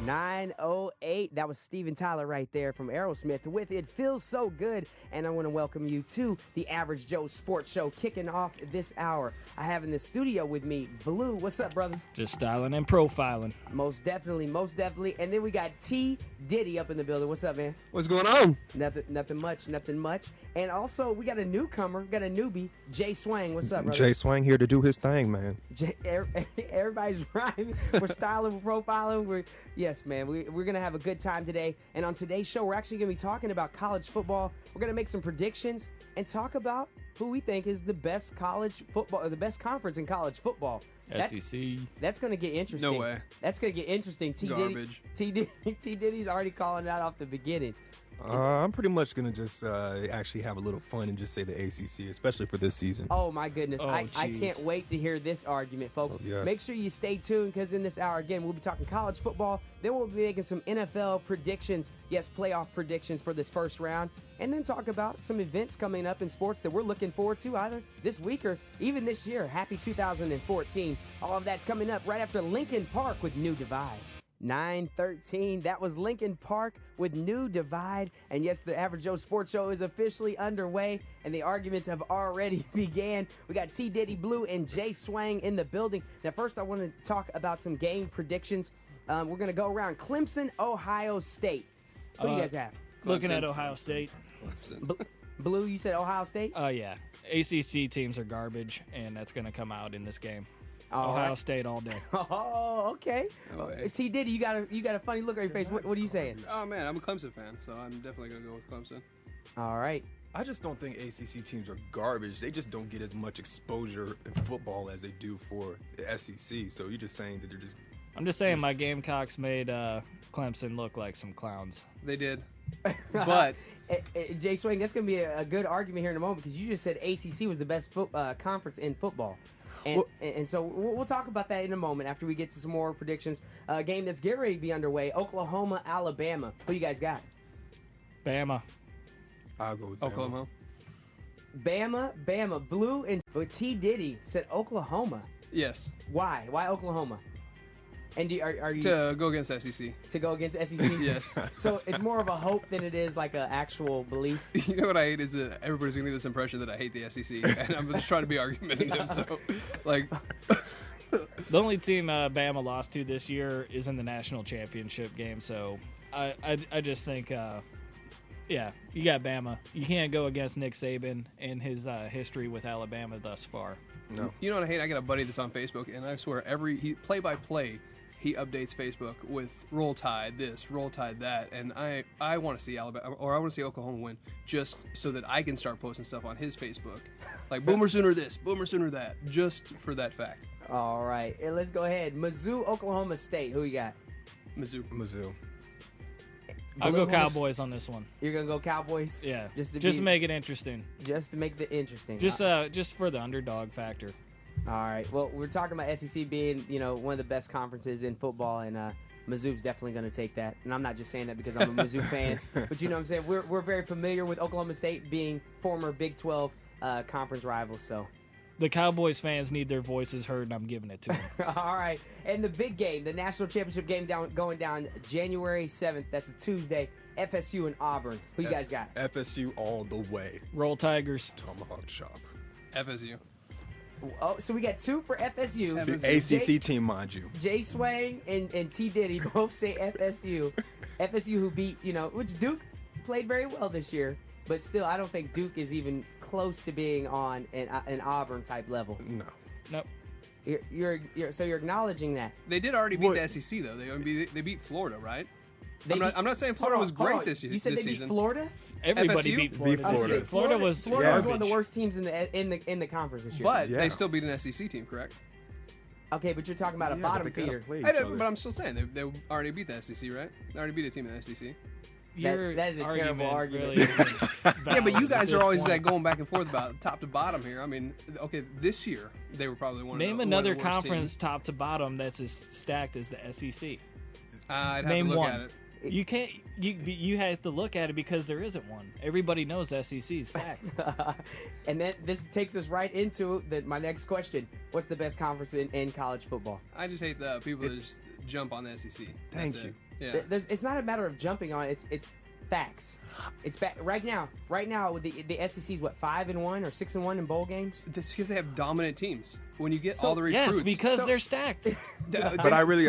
908. That was Steven Tyler right there from Aerosmith with It Feels So Good. And I want to welcome you to the Average Joe Sports Show, kicking off this hour. I have in the studio with me Blue. What's up, brother? Just styling and profiling. Most definitely, most definitely. And then we got T-Diddy up in the building. What's up, man? What's going on? Nothing much. And also, we got a newcomer, got a newbie, J-Swang. What's up, brother? J-Swang here to do his thing, man. Everybody's rhyming. We're styling, we're profiling. Yes, man, we're going to have a good time today. And on today's show, we're actually going to be talking about college football. We're going to make some predictions and talk about who we think is the best college football, or the best conference in college football. SEC. That's going to get interesting. No way. That's going to get interesting. Garbage. T-Diddy's already calling that off the beginning. I'm pretty much going to just actually have a little fun and just say the ACC, especially for this season. Oh, my goodness. Oh, I can't wait to hear this argument, folks. Oh, yes. Make sure you stay tuned because in this hour, again, we'll be talking college football. Then we'll be making some NFL predictions. Yes, playoff predictions for this first round. And then talk about some events coming up in sports that we're looking forward to either this week or even this year. Happy 2014. All of that's coming up right after Lincoln Park with New Divide. 9:13. That was Lincoln Park with New Divide. And yes, the Average Joe Sports Show is officially underway, and the arguments have already began. We got T-Diddy, Blue, and J-Swang in the building. Now, first, I want to talk about some game predictions. We're going to go around Clemson, Ohio State. What do you guys have? Looking at Ohio State. Blue, you said Ohio State? Yeah. ACC teams are garbage, and that's going to come out in this game. All Ohio right. State all day. Oh, okay. No way. T-Diddy, you got a funny look on your face. What are you saying? Oh, man, I'm a Clemson fan, so I'm definitely going to go with Clemson. All right. I just don't think ACC teams are garbage. They just don't get as much exposure in football as they do for the SEC. So you're just saying that they're just... I'm just saying my Gamecocks made Clemson look like some clowns. They did. But J-Swang, that's going to be a good argument here in a moment because you just said ACC was the best conference in football. And so we'll talk about that in a moment after we get to some more predictions. A game that's getting ready to be underway, Oklahoma, Alabama. Who you guys got? Bama. I'll go with Bama. Oklahoma. Bama. Blue and T-Diddy said Oklahoma. Yes. Why? Why Oklahoma? And are you To go against SEC. to go against SEC? Yes. So it's more of a hope than it is like an actual belief. You know what I hate is that everybody's going to get this impression that I hate the SEC, and I'm just trying to be argumentative. So, like, The only team Bama lost to this year is in the national championship game, so I just think, yeah, you got Bama. You can't go against Nick Saban and his history with Alabama thus far. No. you know what I hate? I got a buddy that's on Facebook, and I swear play-by-play, he updates Facebook with Roll Tide this, Roll Tide that, and I want to see Alabama, or I want to see Oklahoma win, just so that I can start posting stuff on his Facebook, like Boomer Sooner this, Boomer Sooner that, just for that fact. All right, and let's go ahead. Mizzou, Oklahoma State. Who you got? Mizzou. I'll go Blue, Cowboys on this one. You're gonna go Cowboys? Yeah, Just to make it interesting. Just to make the interesting. Just for the underdog factor. All right. Well, we're talking about SEC being, one of the best conferences in football, and Mizzou's definitely going to take that. And I'm not just saying that because I'm a Mizzou fan, but you know what I'm saying? We're very familiar with Oklahoma State being former Big 12 conference rivals, so. The Cowboys fans need their voices heard, and I'm giving it to them. All right. And the big game, the national championship game going down January 7th. That's a Tuesday. FSU and Auburn. Who you guys got? FSU all the way. Roll Tigers. Tomahawk chop. FSU. Oh, so we got two for FSU. The ACC team, mind you. J-Swang and T-Diddy both say FSU. FSU who beat, which Duke played very well this year. But still, I don't think Duke is even close to being on an Auburn type level. No. Nope. So you're acknowledging that. They did already beat the SEC, though. They beat Florida, right? I'm not saying Florida was great this year. You said this they season. beat Florida? Everybody FSU? beat Florida. Beat Florida. Florida was was one of garbage. the worst teams in the conference this year. But Yeah. they still beat an SEC team, correct? Okay, but you're talking about a Yeah, bottom but they gotta feeder. play each I know, other. but I'm still saying they already beat the SEC, right? They already beat a team in the SEC. Your that is a terrible argument. really isn't Yeah, but valid you at guys this are always point. going back and forth about top to bottom here. I mean, okay, this year they were probably one Name of the another one of the worst conference teams. top to bottom that's as stacked as the SEC. I'd have Name to look one. at it. You can't. You have to look at it because there isn't one. Everybody knows SEC is stacked. And then this takes us right into my next question. What's the best conference in college football? I just hate the people that just jump on the SEC. Thank That's you. it. Yeah. It's not a matter of jumping on it. It's facts. It's right now. Right now, the SEC's what 5-1 or 6-1 in bowl games. That's because they have dominant teams. When you get all the recruits, Yes, because they're stacked. But I really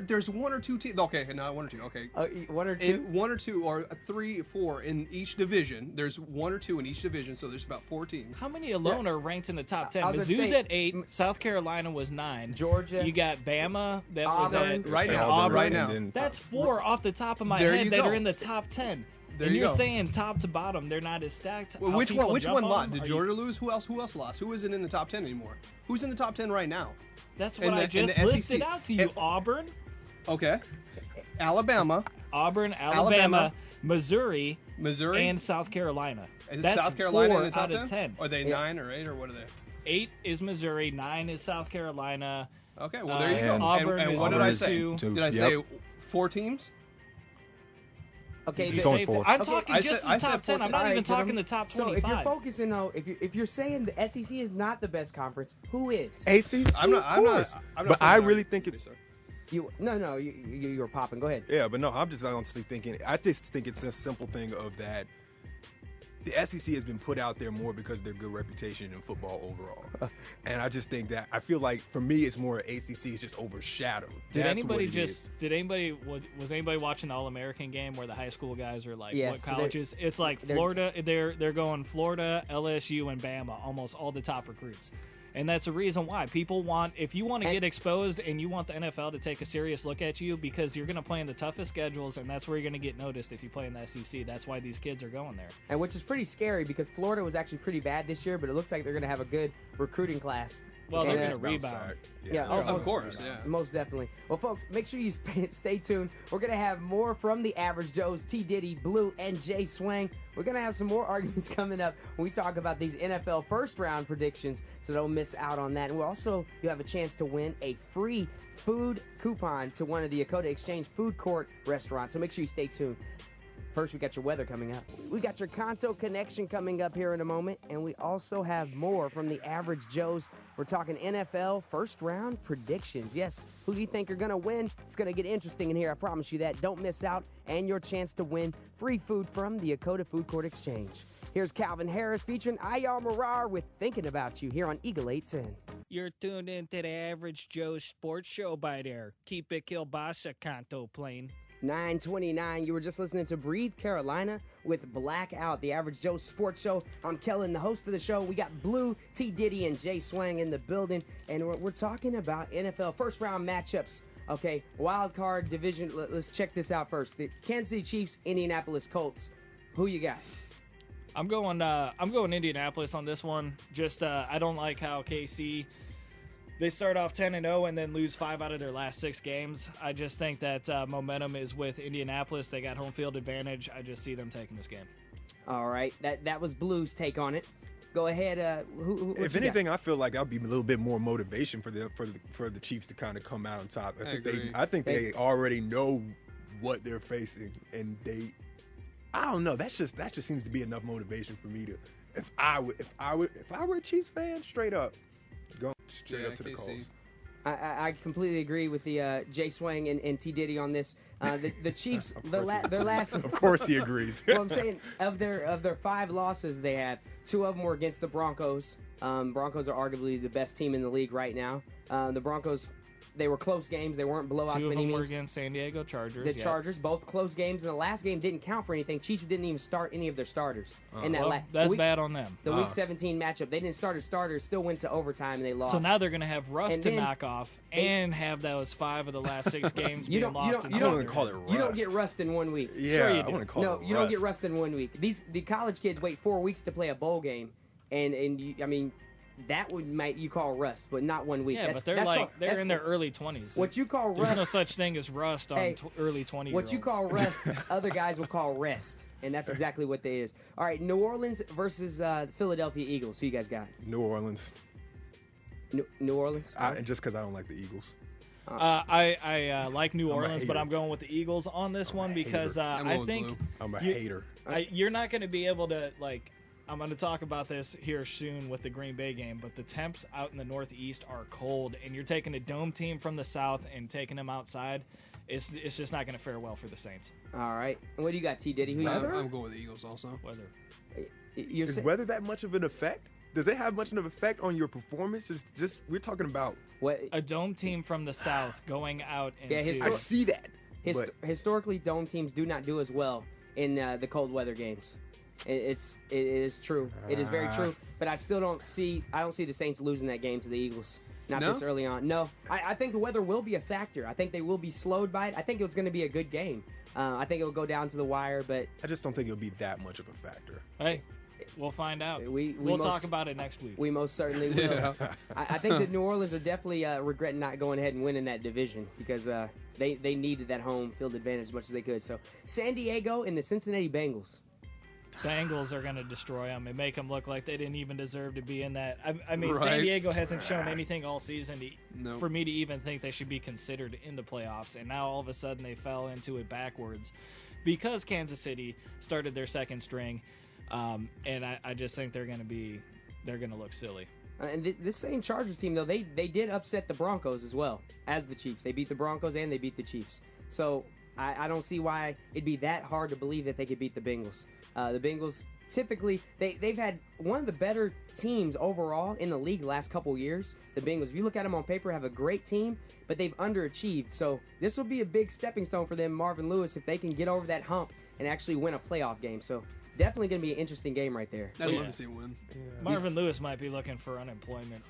there's one or two teams. Okay, not one or two. Okay, One or two. one or two or 3, 4 in each division. There's one or two in each division, so there's about 4 teams. How many alone are ranked in the top 10? I was gonna Mizzou's say, at 8. South Carolina was 9. Georgia. You got Bama. That Auburn. was at Right now, Auburn. right now. That's 4 off the top of my There head you that go. are in the top 10. There and you you're go. saying top to bottom, they're not as stacked. Well, How which people one? Which jump one on lost? them? Did Are Georgia lose? Who else lost? Who isn't in the top 10 anymore? Who's in the top 10 right now? That's what And I the- and just the listed SEC. out to you. And- Auburn, Okay, Alabama, Alabama, Missouri, Missouri, and South Carolina. is That's South Carolina 4 in the top out 10? of 10. Are they 9 or 8 or what are they? 8 is Missouri, 9 is South Carolina. Okay, well there you go. and Auburn and is what did I number say? 2. Did I say 4 teams? Okay, It's so- only 4. I'm Okay, talking I just said- I the top said 10. I'm 14. not All even right, talking gentlemen. the top So 25. if you're focusing though, if you're saying the SEC is not the best conference, who is? ACC, I'm not. of I'm not. course. I'm not But I putting really on- think it's. Sorry. No, you were popping. Go ahead. Yeah, but no, I'm just honestly thinking. I just think it's a simple thing of that. The SEC has been put out there more because of their good reputation in football overall, and I just think that I feel like for me, it's more ACC is just overshadowed. Did That's anybody what it is. was anybody watching the All-American game where the high school guys are like, Yeah, what so colleges? It's like they're- Florida. They're going Florida, LSU, and Bama, almost all the top recruits. And that's the reason why people want, if you want to get exposed and you want the NFL to take a serious look at you, because you're going to play in the toughest schedules, and that's where you're going to get noticed if you play in the SEC. That's why these kids are going there. And which is pretty scary because Florida was actually pretty bad this year, but it looks like they're going to have a good recruiting class. Well, they're And, going to Bounce rebound. back. Yeah, they're of Of course, yeah. Most definitely. Well, folks, make sure you stay tuned. We're going to have more from the Average Joes, T-Diddy, Blue, and J-Swang. We're going to have some more arguments coming up when we talk about these NFL first-round predictions, so don't miss out on that. And you have a chance to win a free food coupon to one of the Dakota Exchange food court restaurants, so make sure you stay tuned. First, we got your weather coming up. We got your Kanto Connection coming up here in a moment, and we also have more from the Average Joes. We're talking NFL first-round predictions. Yes, who do you think are going to win? It's going to get interesting in here, I promise you that. Don't miss out, and your chance to win free food from the Dakota Food Court Exchange. Here's Calvin Harris featuring Ayar Marar with Thinking About You here on Eagle 810. You're tuned into the Average Joe Sports Show by there. Keep it Kilbasa Canto playing. 9:29. You were just listening to Breathe Carolina with Blackout, the Average Joe Sports Show. I'm Kellen, the host of the show. We got Blue, T-Diddy, and J-Swang in the building, and we're talking about NFL first-round matchups. Okay, wild card division. Let's check this out first. The Kansas City Chiefs, Indianapolis Colts. Who you got? I'm going Indianapolis on this one. Just I don't like how KC, they start off 10-0 and then lose 5 out of their last 6 games. I just think that momentum is with Indianapolis. They got home field advantage. I just see them taking this game. All right, that was Blue's take on it. Go ahead. Who If anything, I feel like that'll be a little bit more motivation for the Chiefs to kind of come out on top. I think they already know what they're facing, and I don't know. That just seems to be enough motivation for me to. If I were a Chiefs fan, straight up, go straight up to the calls. I completely agree with the J-Swang and T-Diddy on this. The Chiefs, their last. Of course, he agrees. Well, I'm saying of their 5 losses they have, 2 of them were against the Broncos. Broncos are arguably the best team in the league right now. The Broncos, they were close games. They weren't blowouts. 2 of by any them were means. against San Diego Chargers. The Chargers, both close games, and the last game didn't count for anything. Chiefs didn't even start any of their starters. In that Well, that's bad on them. The Week 17 matchup, they didn't start as starters, still went to overtime, and they lost. So now they're going to have Russ And to then knock off and have those 5 of the last 6 games You being don't- lost. you in I don't don't- even call it rust. You don't get rust in 1 week. Yeah, Sure you I do. wouldn't call No, it you don't get rust in 1 week. The college kids wait 4 weeks to play a bowl game, and I mean, that might you call rust, but not 1 week. Yeah, That's- but that's they're called- in their early 20s. What you call There's rust. no such thing as rust on Hey, early 20-year-olds. What you call rust, other guys will call rest, and that's exactly what they is. All right, New Orleans versus Philadelphia Eagles. Who you guys got? New Orleans. New Orleans. And just because I don't like the Eagles. I like New I'm a Orleans, but hater. I'm going with the Eagles on this one because hater. I'm I going with think Blue. I'm a You- hater. you're not going to be able to like. I'm going to talk about this here soon with the Green Bay game, but the temps out in the Northeast are cold, and you're taking a dome team from the South and taking them outside. It's just not going to fare well for the Saints. All right. And what do you got, T-Diddy? Who I'm you going with the Eagles also. Weather. Is weather that much of an effect? Does it have much of an effect on your performance? It's just we're talking about what? A dome team from the South going out into... I see that. Historically, dome teams do not do as well in the cold weather games. It is true. It is very true. But I don't see the Saints losing that game to the Eagles. Not this early on. No, I think the weather will be a factor. I think they will be slowed by it. I think it's going to be a good game. I think it will go down to the wire, but I just don't think it'll be that much of a factor. Hey, we'll find out. We'll talk about it next week. We most certainly will. Yeah. I think that New Orleans are definitely regretting not going ahead and winning that division because they needed that home field advantage as much as they could. So San Diego and the Cincinnati Bengals. Bengals are going to destroy them and make them look like they didn't even deserve to be in that. I mean, Right. San Diego hasn't shown anything all season Nope. for me to even think they should be considered in the playoffs. And now all of a sudden they fell into it backwards because Kansas City started their second string. And I just think they're going to look silly. And this same Chargers team, though, they did upset the Broncos as well as the Chiefs. They beat the Broncos and they beat the Chiefs. So I don't see why it'd be that hard to believe that they could beat the Bengals. The Bengals, typically, they've had one of the better teams overall in the league the last couple years. The Bengals, if you look at them on paper, have a great team, but they've underachieved. So this will be a big stepping stone for them, Marvin Lewis, if they can get over that hump and actually win a playoff game. So definitely going to be an interesting game right there. I'd love to see him win. Marvin Lewis might be looking for unemployment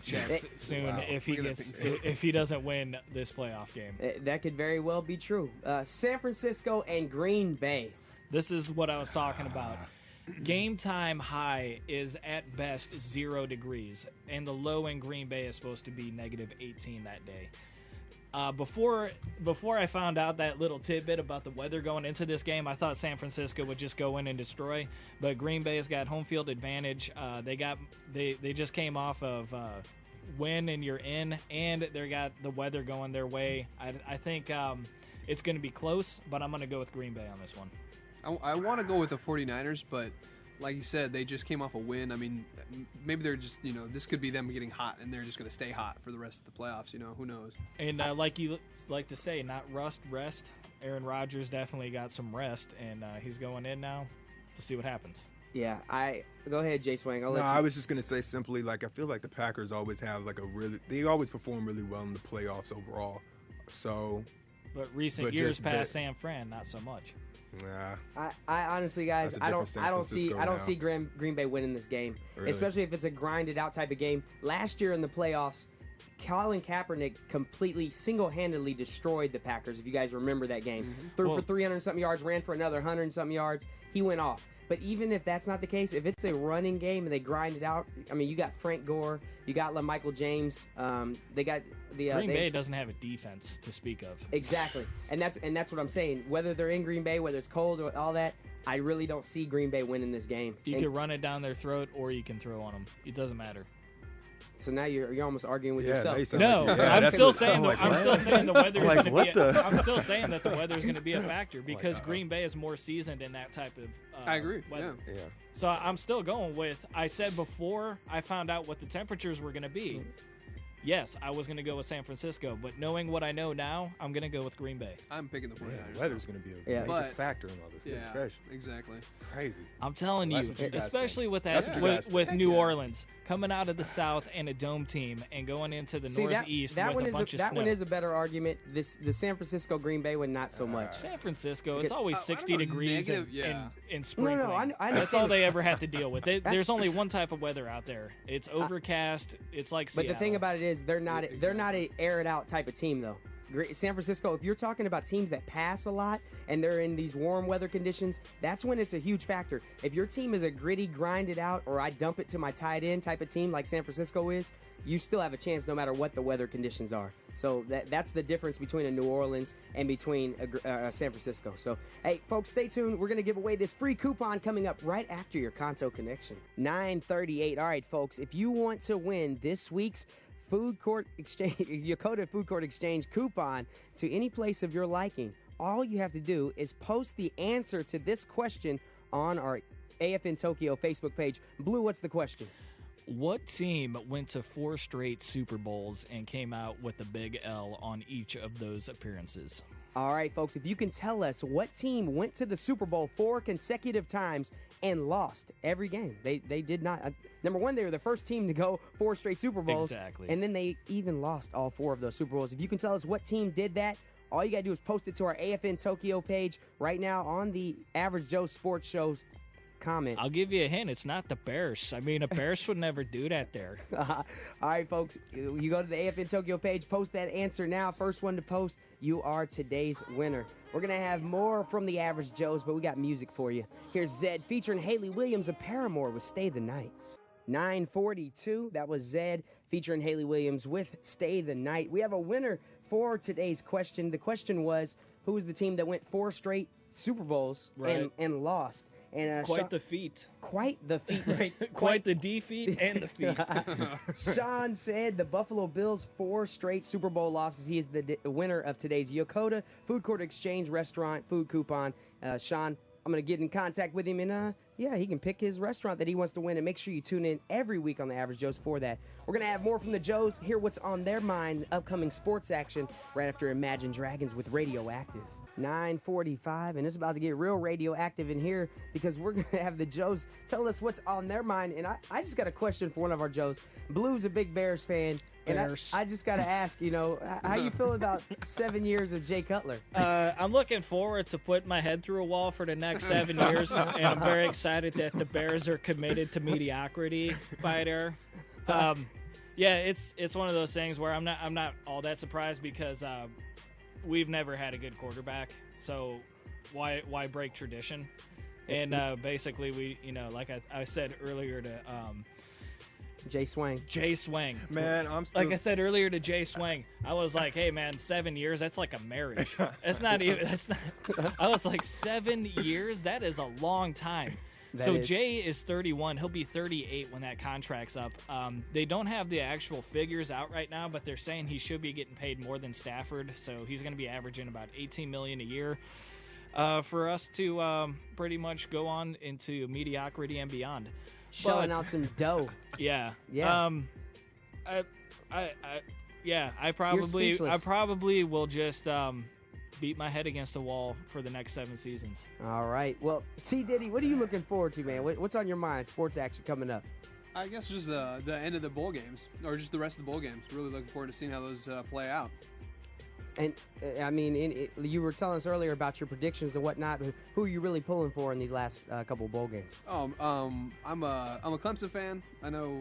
checks soon Wow. if he doesn't win this playoff game. That could very well be true. San Francisco and Green Bay. This is what I was talking about. Game time high is at best 0 degrees, and the low in Green Bay is supposed to be negative 18 that day. Before I found out that little tidbit about the weather going into this game, I thought San Francisco would just go in and destroy. But Green Bay has got home field advantage. They just came off of win and you're in, and they got the weather going their way. I think it's going to be close, but I'm going to go with Green Bay on this one. I want to go with the 49ers, but like you said, they just came off a win. I mean, maybe they're just, this could be them getting hot, and they're just going to stay hot for the rest of the playoffs. Who knows? And like you like to say, not rest. Aaron Rodgers definitely got some rest, and he's going in now. We'll see what happens. Yeah, go ahead, J-Swang. I was just going to say simply, I feel like the Packers always have they always perform really well in the playoffs overall. So, but recent years past San Fran, not so much. Nah. I honestly, guys, I don't see Green Bay winning this game, Really? especially if it's a grinded out type of game. Last year in the playoffs, Colin Kaepernick completely single-handedly destroyed the Packers. If you guys remember that game, threw for 300-something yards, ran for another 100-something yards. He went off. But even if that's not the case, if it's a running game and they grind it out, I mean, you got Frank Gore, you got LaMichael James, they got the Green Bay doesn't have a defense to speak of. Exactly, and that's what I'm saying. Whether they're in Green Bay, whether it's cold or all that, I really don't see Green Bay winning this game. You can run it down their throat, or you can throw on them. It doesn't matter. So now you're almost arguing with yourself. No, I'm still saying the weather is going to be. I'm still saying that the weather is going to be a factor because Green Bay is more seasoned in that type of. I agree. Weather. Yeah. So I'm still going with. I said before I found out what the temperatures were going to be. Yes, I was going to go with San Francisco, but knowing what I know now, I'm going to go with Green Bay. I'm picking the 49ers. Weather's going to be a major factor in all this. Yeah, exactly. Crazy. I'm telling you, especially with New Orleans coming out of the South and a dome team and going into the Northeast with a bunch of snow. That one is a better argument. The San Francisco Green Bay one, not so much. San Francisco, it's always 60 degrees in sprinkling. No, I That's all they ever have to deal with. There's only one type of weather out there. It's overcast. It's like Seattle. But the thing about it is they're not a air it out type of team though. San Francisco, if you're talking about teams that pass a lot and they're in these warm weather conditions, that's when it's a huge factor. If your team is a gritty, grind it out, or I dump it to my tight end type of team like San Francisco is, you still have a chance no matter what the weather conditions are. So that's the difference between a New Orleans and between San Francisco. So, hey, folks, stay tuned. We're going to give away this free coupon coming up right after your Kanto Connection. 9:38. All right, folks, if you want to win this week's Food Court Exchange, Yokota Food Court Exchange coupon to any place of your liking, all you have to do is post the answer to this question on our AFN Tokyo Facebook page. Blue, what's the question? What team went to 4 straight Super Bowls and came out with a big L on each of those appearances? All right, folks, if you can tell us what team went to the Super Bowl 4 consecutive times and lost every game. They did not. Number one, they were the first team to go 4 straight Super Bowls. Exactly. And then they even lost all 4 of those Super Bowls. If you can tell us what team did that, all you got to do is post it to our AFN Tokyo page right now on the Average Joe Sports Show's comment. I'll give you a hint. It's not the Bears. I mean, a Bears would never do that there. All right, folks. You go to the AFN Tokyo page, post that answer now. First one to post, you are today's winner. We're going to have more from the Average Joes, but we got music for you. Here's Zed featuring Haley Williams of Paramore with Stay the Night. 9:42, that was Zed featuring Haley Williams with Stay the Night. We have a winner for today's question. The question was, who was the team that went 4 straight Super Bowls and lost? And Quite the feat. Quite the feat, right? Quite the defeat and the feat. Sean said the Buffalo Bills 4 straight Super Bowl losses. He is the winner of today's Yokota Food Court Exchange Restaurant food coupon. Sean, I'm going to get in contact with him, and he can pick his restaurant that he wants to win. And make sure you tune in every week on the Average Joes for that. We're going to have more from the Joes, hear what's on their mind, upcoming sports action right after Imagine Dragons with Radioactive. 9:45, and it's about to get real radioactive in here because we're going to have the Joes tell us what's on their mind. And I just got a question for one of our Joes. Blue's a big Bears fan. And I just got to ask, how you feel about 7 years of Jay Cutler? I'm looking forward to putting my head through a wall for the next 7 years, and I'm very excited that the Bears are committed to mediocrity by there. It's one of those things where I'm not all that surprised because we've never had a good quarterback, so why break tradition? And basically, we like I said earlier to J-Swang. J-Swang. Man, I'm still... Like I said earlier to J-Swang, I was like, hey, man, 7 years, that's like a marriage. I was like, 7 years? That is a long time. Jay is 31. He'll be 38 when that contract's up. They don't have the actual figures out right now, but they're saying he should be getting paid more than Stafford, so he's going to be averaging about $18 million a year for us to pretty much go on into mediocrity and beyond. Shelling out some dough. Yeah. I probably will just beat my head against the wall for the next 7 seasons. All right. Well, T-Diddy, what are you looking forward to, man? What's on your mind? Sports action coming up. I guess just the end of the bowl games, or just the rest of the bowl games. Really looking forward to seeing how those play out. And I mean, you were telling us earlier about your predictions and whatnot. But who are you really pulling for in these last couple of bowl games? I'm a Clemson fan. I know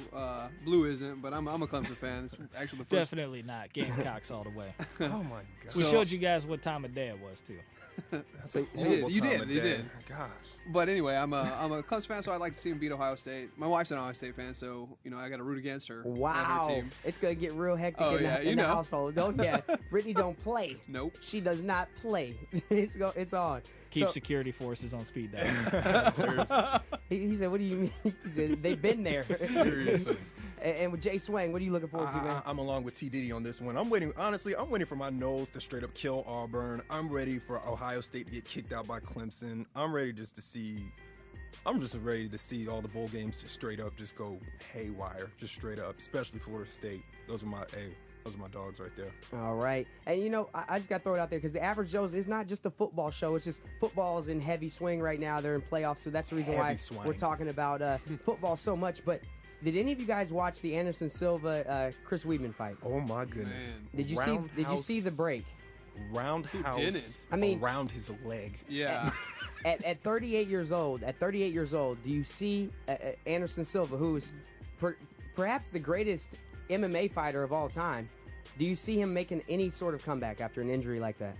Blue isn't, but I'm a Clemson fan. It's actually the first. Definitely not Gamecocks all the way. Oh my God! We showed you guys what time of day it was too. You did. Gosh. But anyway, I'm a Clemson fan, so I'd like to see him beat Ohio State. My wife's an Ohio State fan, so I got to root against her. Wow, her team. It's gonna get real hectic in the household. Brittany don't play. Nope, she does not play. It's on. Keep security forces on speed dial. He said, "What do you mean?" He said, "They've been there." Seriously. And with J-Swang, what are you looking forward to, man? I'm along with T-Diddy on this one. I'm waiting for my nose to straight up kill Auburn. I'm ready for Ohio State to get kicked out by Clemson. I'm just ready to see all the bowl games just straight up just go haywire, just straight up, especially Florida State. Those are my dogs right there. All right. And, I just got to throw it out there because the Average Joes is not just a football show. It's just football is in heavy swing right now. They're in playoffs, so that's the reason why we're talking about football so much. But did any of you guys watch the Anderson Silva Chris Weidman fight? Oh my goodness! Man. Did you see the break? Roundhouse. Around his leg. Yeah. At 38 years old, do you see Anderson Silva, who is perhaps the greatest MMA fighter of all time? Do you see him making any sort of comeback after an injury like that?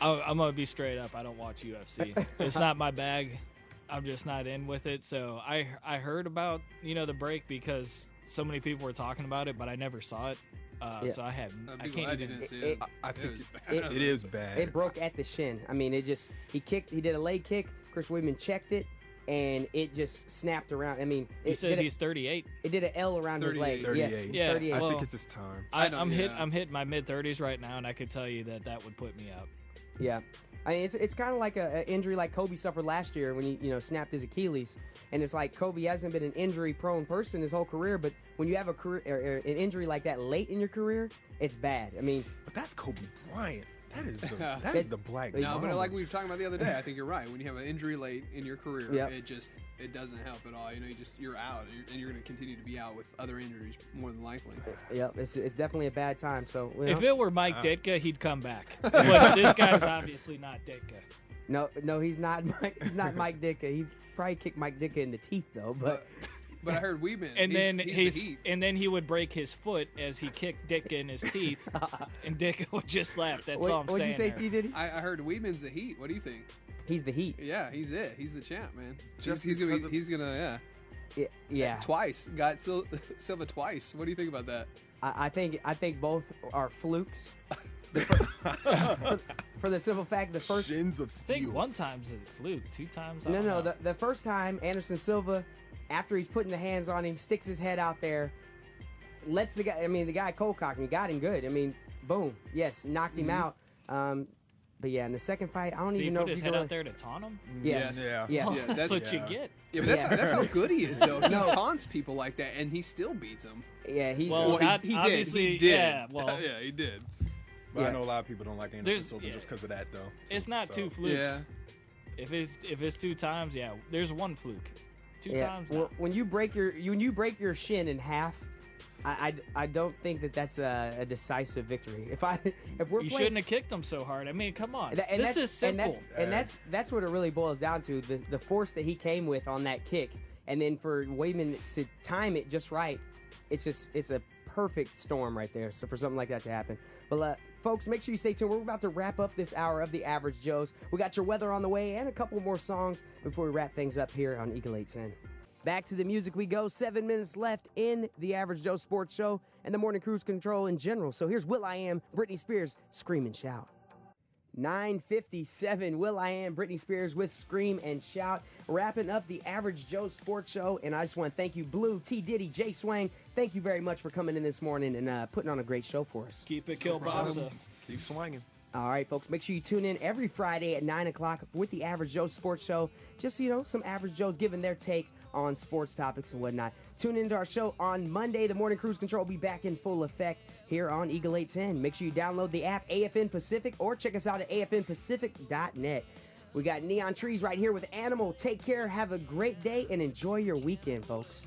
I'm gonna be straight up. I don't watch UFC. It's not my bag. I'm just not in with it. So I heard about the break because so many people were talking about it, but I never saw it. So I can't even see it. I think it is bad. It broke at the shin. I mean, he did a leg kick. Chris Weidman checked it, and it just snapped around. I mean, he's 38. It did an L around his leg. 38. Yes, he's 38. I think it's his time. I'm hitting my mid-30s right now, and I could tell you that would put me up. Yeah. I mean, it's kind of like an injury like Kobe suffered last year when he snapped his Achilles, and it's like Kobe hasn't been an injury-prone person his whole career, but when you have an injury like that late in your career, it's bad. I mean, but that's Kobe Bryant. That is the black. No, but like we were talking about the other day, I think you're right. When you have an injury late in your career, it doesn't help at all. You're out, and you're going to continue to be out with other injuries more than likely. Yep, it's definitely a bad time. So if it were Mike Ditka, he'd come back. But this guy's obviously not Ditka. No, he's not. He's not Mike Ditka. He'd probably kick Mike Ditka in the teeth though, but. But I heard Weedman. And then he would break his foot as he kicked Ditka in his teeth, and Ditka would just laugh. That's all I'm saying. What'd you say, T-Diddy? I heard Weedman's the Heat. What do you think? He's the Heat. Yeah, he's it. He's the champ, man. He's gonna Yeah. Twice got Silva twice. What do you think about that? I think both are flukes. For the simple fact, the first shins of steel. I think one time's a fluke, 2 times. No. The first time, Anderson Silva, after he's putting the hands on him, sticks his head out there, lets the guy. I mean, the guy cold cocked him, got him good. I mean, boom, yes, knocked him out. But yeah, in the second fight, I don't even know if he put his head out there to taunt him. Yes. Yeah. That's what you get. Yeah, but that's how good he is, though. He taunts people like that, and he still beats them. Yeah, he did. Yeah, well, yeah, he did. But I know a lot of people don't like Anderson Silva just because of that, though. It's not 2 flukes. Yeah. If it's 2 times, there's 1 fluke. 2 times. Well, when you break your shin in half, I don't think that's a decisive victory. You shouldn't have kicked him so hard. I mean, come on. This is simple. And that's what it really boils down to. The force that he came with on that kick, and then for Weidman to time it just right, it's a perfect storm right there. So for something like that to happen, but folks, make sure you stay tuned. We're about to wrap up this hour of the Average Joes. We got your weather on the way and a couple more songs before we wrap things up here on Eagle 810. Back to the music we go. 7 minutes left in the Average Joe Sports Show and the Morning Cruise Control in general. So here's will.i.am, Britney Spears, Scream and Shout. 9:57, will.i.am, Britney Spears with Scream and Shout. Wrapping up the Average Joe Sports Show. And I just want to thank you, Blue, T-Diddy, J-Swang. Thank you very much for coming in this morning and putting on a great show for us. Keep it kielbasa. Keep swinging. All right, folks, make sure you tune in every Friday at 9 o'clock with the Average Joe Sports Show. Just, some Average Joes giving their take on sports topics and whatnot. Tune into our show on Monday. The Morning Cruise Control will be back in full effect here on Eagle 810. Make sure you download the app AFN Pacific or check us out at afnpacific.net. We got Neon Trees right here with Animal. Take care, have a great day, and enjoy your weekend, folks.